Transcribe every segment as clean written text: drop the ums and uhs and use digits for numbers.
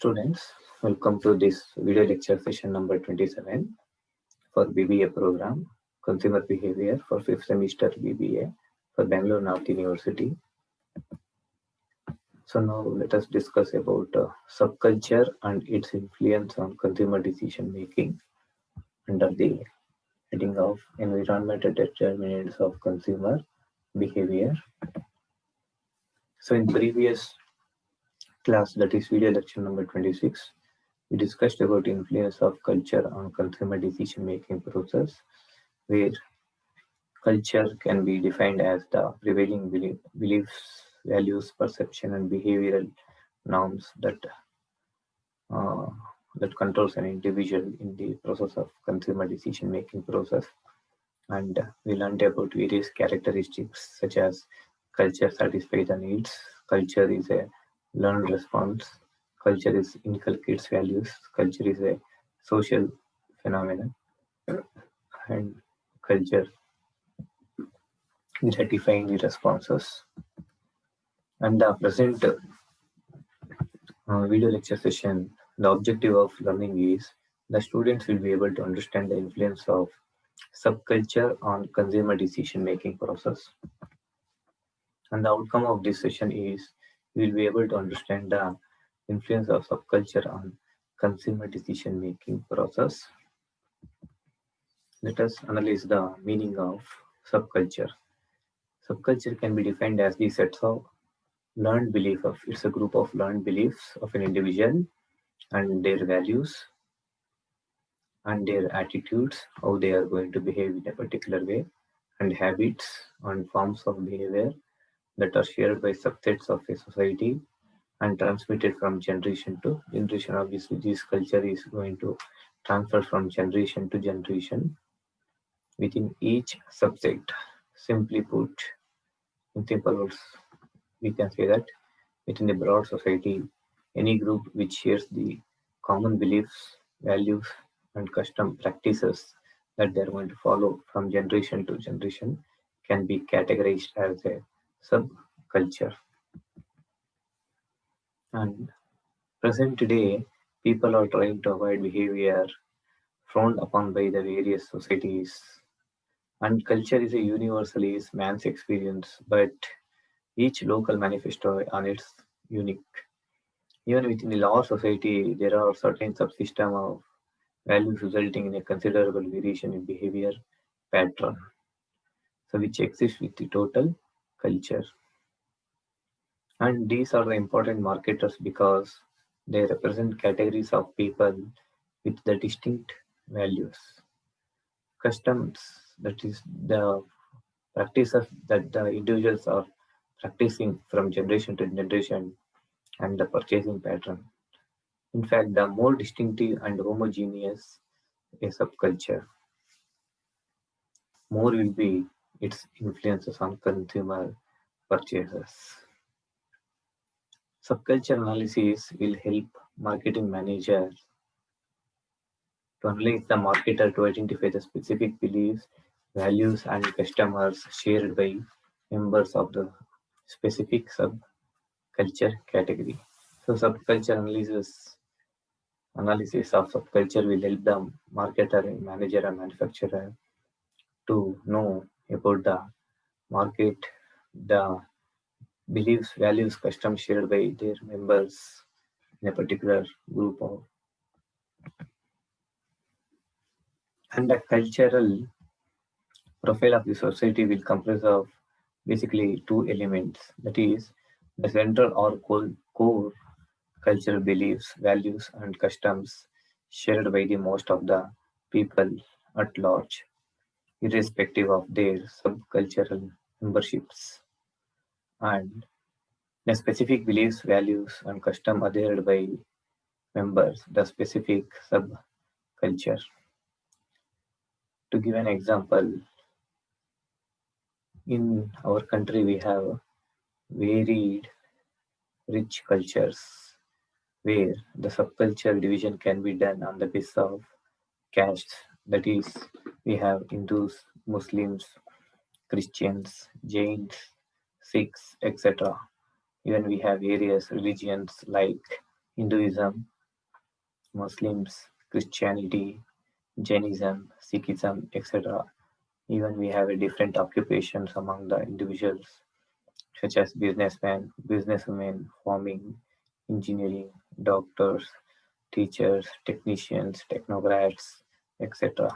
Students, welcome to this video lecture session number 27 for BBA program, Consumer Behavior for 5th semester BBA for Bangalore North University. So now let us discuss about subculture and its influence on consumer decision making under the heading of environmental determinants of consumer behavior. So in previous class, that is video lecture number 26, we discussed about influence of culture on consumer decision-making process, where culture can be defined as the prevailing beliefs, values, perception, and behavioral norms uh, that controls an individual in the process of consumer decision-making process. And we learned about various characteristics such as culture satisfies the needs, culture is a learned response, culture is inculcates values, culture is a social phenomenon, and culture gratifying the responses. And the present video lecture session, the objective of learning is the students will be able to understand the influence of subculture on consumer decision making process. And the outcome of this session is you will be able to understand the influence of subculture on consumer decision making process. Let us analyze the meaning of subculture. Subculture can be defined as the sets of learned belief of it's a group of learned beliefs of an individual and their values and their attitudes, how they are going to behave in a particular way, and habits and forms of behavior that are shared by subsets of a society and transmitted from generation to generation. Obviously, this culture is going to transfer from generation to generation within each subset. Simply put, in simple words, we can say that within a broad society, any group which shares the common beliefs, values, and custom practices that they are going to follow from generation to generation can be categorized as a subculture. And present day, people are trying to avoid behavior frowned upon by the various societies. And culture is a universally man's experience, but each local manifesto on its unique. Even within a large society, there are certain subsystem of values resulting in a considerable variation in behavior pattern, so which exists with the total culture. And these are the important marketers because they represent categories of people with the distinct values. Customs, that is the practices that the individuals are practicing from generation to generation, and the purchasing pattern. In fact, the more distinctive and homogeneous a subculture, more will be its influences on consumer purchases. Subculture analysis will help marketing managers to analyze the marketer to identify the specific beliefs, values, and customers shared by members of the specific subculture category. So subculture analysis of subculture will help the marketer, manager, and manufacturer to know about the market, the beliefs, values, customs shared by their members in a particular group of. And the cultural profile of the society will comprise of basically two elements, that is the central or core cultural beliefs, values, and customs shared by the most of the people at large, irrespective of their subcultural memberships, and the specific beliefs, values, and custom adhered by members, the specific subculture. To give an example, in our country we have varied rich cultures where the subculture division can be done on the basis of castes. That is, we have Hindus, Muslims, Christians, Jains, Sikhs, etc. Even we have various religions like Hinduism, Muslims, Christianity, Jainism, Sikhism, etc. Even we have a different occupations among the individuals, such as businessmen, businesswomen, farming, engineering, doctors, teachers, technicians, technocrats, etc.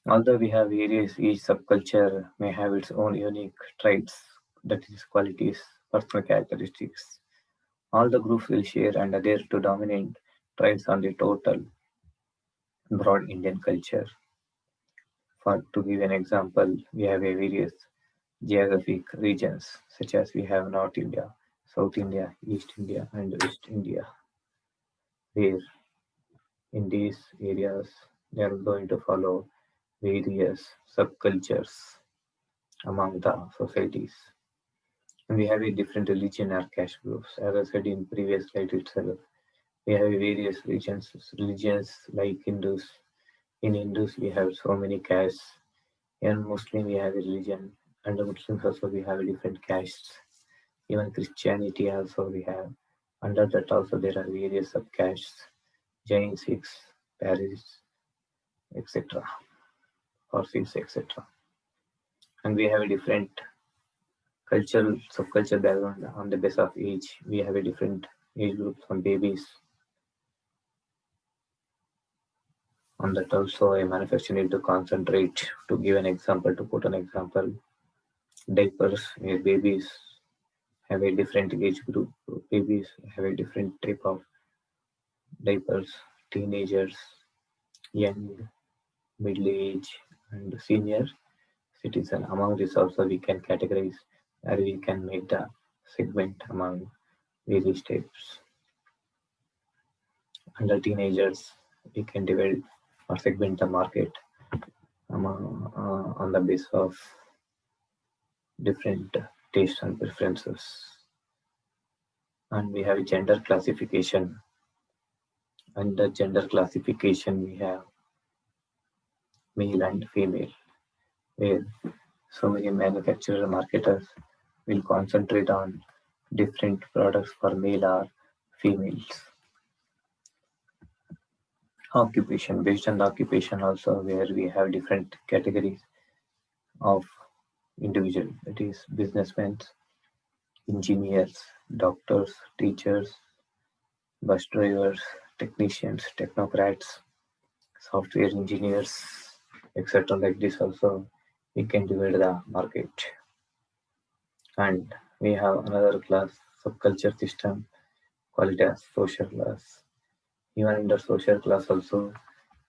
Although we have various, each subculture may have its own unique traits, that is, qualities, personal characteristics. All the groups will share and adhere to dominant traits on the total broad Indian culture. For to give an example, we have a various geographic regions, such as we have North India, South India, East India, and West India, where in these areas they are going to follow various subcultures among the societies. And we have a different religion or caste groups. As I said in previous slide itself, we have various religions like Hindus. In Hindus, we have so many castes. In Muslim, we have a religion, and the Muslims also we have different castes. Even Christianity also we have. Under that also there are various subcastes, Jain, Sikhs, Paris, etc. Parsis, etc. And we have a different cultural subculture background on the basis of age. We have a different age groups from babies. On that also a manufacturer need to concentrate. To give an example, to put an example, diapers, babies have a different age group. Babies have a different type of diapers. Teenagers, young, middle age, and senior citizen. Among this also we can categorize or we can make the segment among various types. Under teenagers, we can divide or segment the market among, on the basis of different tastes and preferences. And we have gender classification. Under gender classification, we have male and female, where so many manufacturers and marketers will concentrate on different products for male or females. Occupation, based on the occupation also, where we have different categories of individual, that is businessmen, engineers, doctors, teachers, bus drivers, technicians, technocrats, software engineers, etc. Like this also we can divide the market. And we have another class, subculture system, called it as social class. Even in the social class also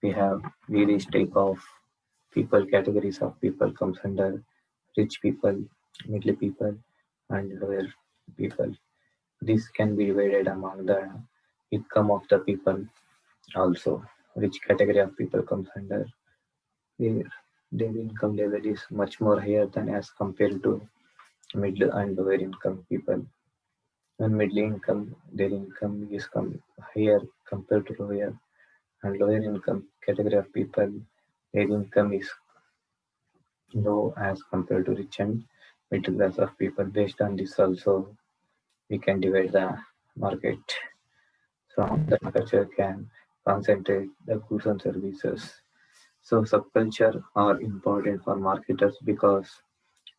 we have various type of people, categories of people comes under rich people, middle people, and lower people. This can be divided among the income of the people also. Rich category of people comes under where their income level is much more higher than as compared to middle and lower income people. When middle income, their income is higher compared to lower, and lower income category of people, their income is low as compared to rich and middle class of people. Based on this also, we can divide the market. So the manufacturer can concentrate the goods and services. So subculture are important for marketers because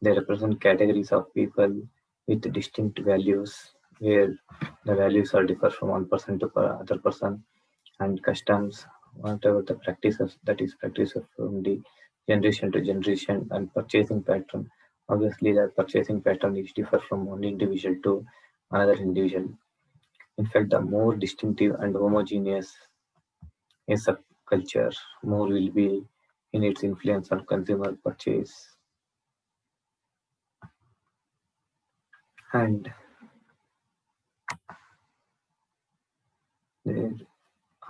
they represent categories of people with distinct values, where the values are differ from one person to other person, and customs, whatever the practices that is practiced from the generation to generation, and purchasing pattern. Obviously, the purchasing pattern is differ from one individual to another individual. In fact, the more distinctive and homogeneous a subculture, more will be in its influence on consumer purchase. And there,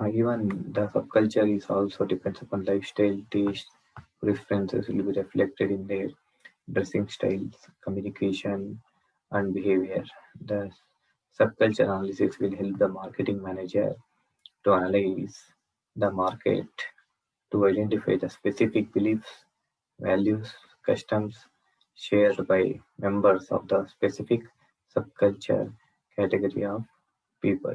even the subculture is also depends upon lifestyle, taste, preferences will be reflected in their dressing styles, communication, and behavior. The subculture analysis will help the marketing manager to analyze the market, to identify the specific beliefs, values, customs shared by members of the specific subculture category of people.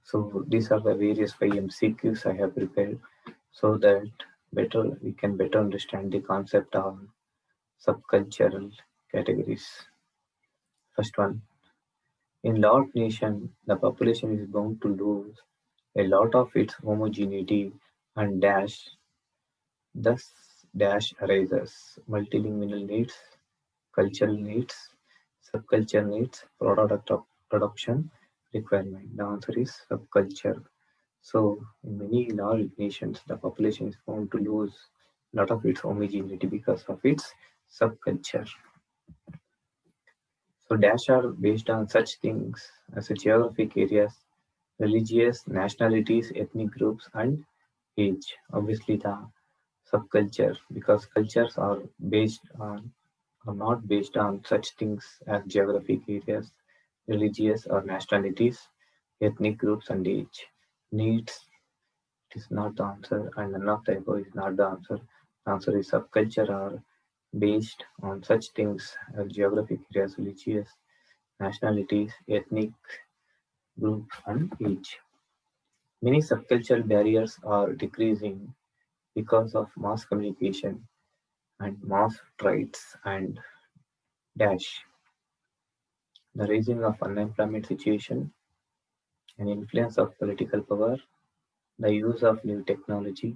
So these are the various 5 MCQs I have prepared so that we can better understand the concept of subcultural categories. First one, in large nation, the population is bound to lose a lot of its homogeneity and thus arises multilingual needs, cultural needs, subculture needs, production requirement. The answer is subculture. So, in many large nations, the population is bound to lose a lot of its homogeneity because of its subculture. So, are based on such things as geographic areas, religious, nationalities, ethnic groups, and age. Obviously, the subculture, because cultures are not based on such things as geographic areas, religious or nationalities, ethnic groups, and age. Needs, it is not the answer, and none of the above is not the answer. The answer is subculture are based on such things as geographic areas, religious, nationalities, ethnic groups, and age. Many subcultural barriers are decreasing because of mass communication and mass traits and the raising of unemployment situation and influence of political power, the use of new technology,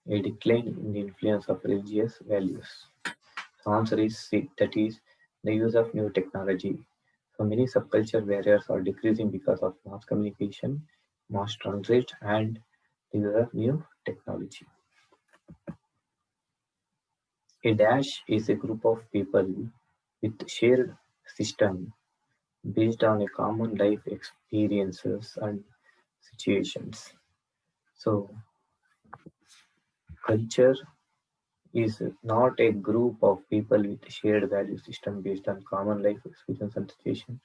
a decline in the influence of religious values. The answer is C, that is the use of new technology. So many subculture barriers are decreasing because of mass communication, mass transit, and the use of new technology. A is a group of people with shared system based on a common life experiences and situations. So culture is not a group of people with shared value system based on common life experience and situation.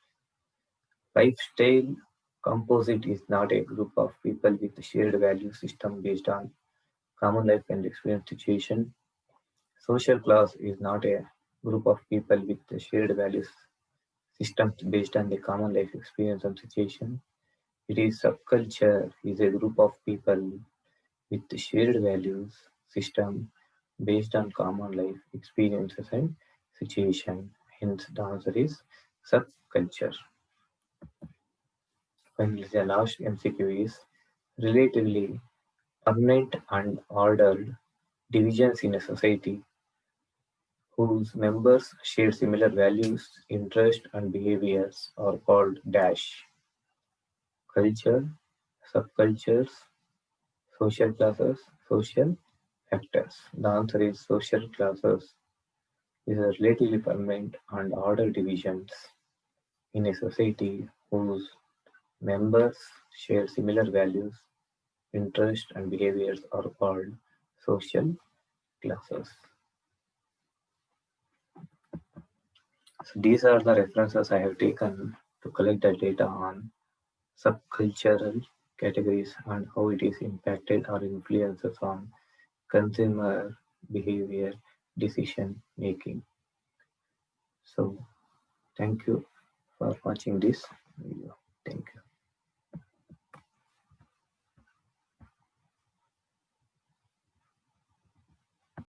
Lifestyle composite is not a group of people with shared value system based on common life and experience situation. Social class is not a group of people with shared values systems based on the common life experience and situation. It is subculture is a group of people with shared values system based on common life experiences and situation. Hence, the answer is subculture. Finally, the last MCQ is relatively permanent and ordered divisions in a society whose members share similar values, interests, and behaviors are called culture, subcultures, social classes, social factors. The answer is social classes is a relatively permanent and ordered divisions in a society whose members share similar values, interests, and behaviors are called social classes. So these are the references I have taken to collect the data on subcultural categories and how it is impacted or influences on consumer behavior decision making. So thank you for watching this video. Thank you.